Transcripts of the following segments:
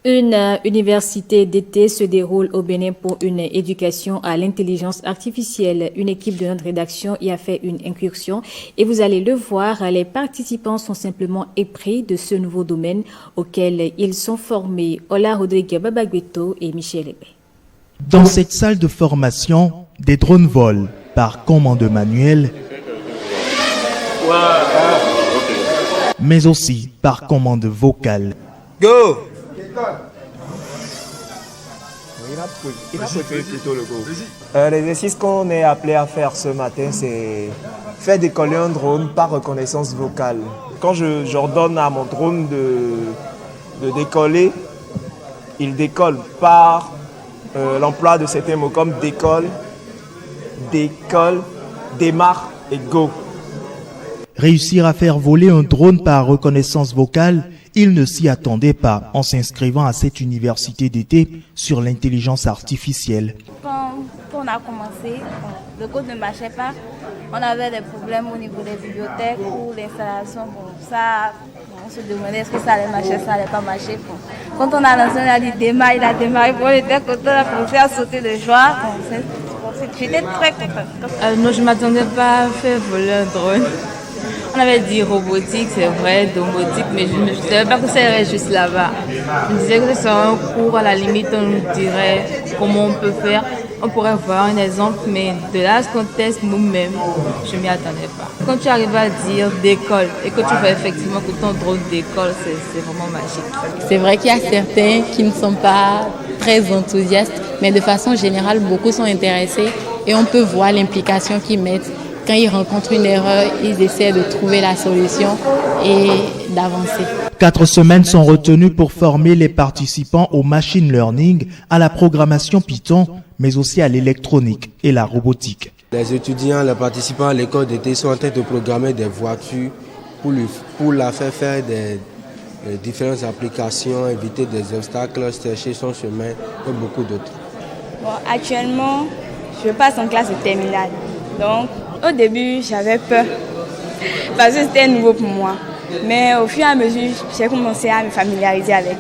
Une université d'été se déroule au Bénin pour une éducation à l'intelligence artificielle. Une équipe de notre rédaction y a fait une incursion et vous allez le voir, les participants sont simplement épris de ce nouveau domaine auquel ils sont formés. Ola Rodrigue Babagweto et Michel Ebé. Dans cette salle de formation, des drones volent par commande manuelle, mais aussi par commande vocale. Go! L'exercice qu'on est appelé à faire ce matin, c'est faire décoller un drone par reconnaissance vocale. Quand j'ordonne à mon drone de décoller, il décolle par l'emploi de certains mots comme décolle, démarre et go. Réussir à faire voler un drone par reconnaissance vocale, il ne s'y attendait pas en s'inscrivant à cette université d'été sur l'intelligence artificielle. Quand on a commencé, le code ne marchait pas. On avait des problèmes au niveau des bibliothèques ou l'installation. On se demandait est-ce que ça allait marcher, ça allait pas marcher. Quand on a lancé, on a dit démarre, il a démarré. On était content, la police a sauté de joie. J'étais très contente. Non, je ne m'attendais pas à faire voler un drone. On avait dit robotique, c'est vrai, domotique, mais je ne savais pas que ça irait juste là-bas. Je me disais que ce serait un cours, à la limite, on nous dirait comment on peut faire. On pourrait voir un exemple, mais de là à ce qu'on teste nous-mêmes, je ne m'y attendais pas. Quand tu arrives à dire décolle et que tu vois effectivement que ton drone décolle, c'est vraiment magique. C'est vrai qu'il y a certains qui ne sont pas très enthousiastes, mais de façon générale, beaucoup sont intéressés et on peut voir l'implication qu'ils mettent. Quand ils rencontrent une erreur, ils essaient de trouver la solution et d'avancer. 4 semaines sont retenues pour former les participants au machine learning, à la programmation Python, mais aussi à l'électronique et la robotique. Les étudiants, les participants à l'école d'été sont en train de programmer des voitures pour la faire des différentes applications, éviter des obstacles, chercher son chemin et beaucoup d'autres. Bon, actuellement, je passe en classe de terminale. Donc, au début, j'avais peur parce que c'était nouveau pour moi. Mais au fur et à mesure, j'ai commencé à me familiariser avec.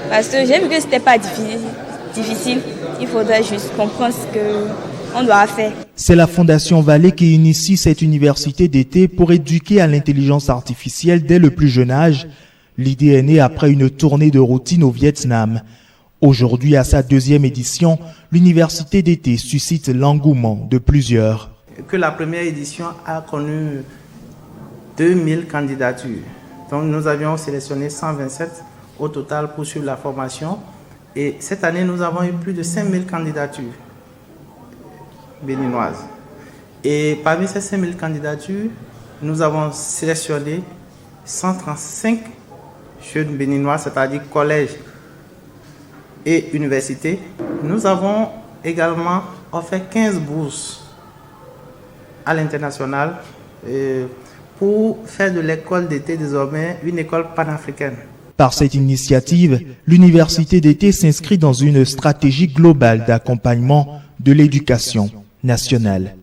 Parce que j'ai vu que ce n'était pas difficile. Il faudrait juste comprendre ce qu'on doit faire. C'est la Fondation Vallée qui initie cette université d'été pour éduquer à l'intelligence artificielle dès le plus jeune âge. L'idée est née après une tournée de routine au Vietnam. Aujourd'hui, à sa 2e édition, l'université d'été suscite l'engouement de plusieurs. Que la première édition a connu 2000 candidatures. Donc nous avions sélectionné 127 au total pour suivre la formation. Et cette année, nous avons eu plus de 5000 candidatures béninoises. Et parmi ces 5000 candidatures, nous avons sélectionné 135 jeunes béninois, c'est-à-dire collèges et universités. Nous avons également offert 15 bourses à l'international pour faire de l'école d'été désormais une école panafricaine. Par cette initiative, l'université d'été s'inscrit dans une stratégie globale d'accompagnement de l'éducation nationale.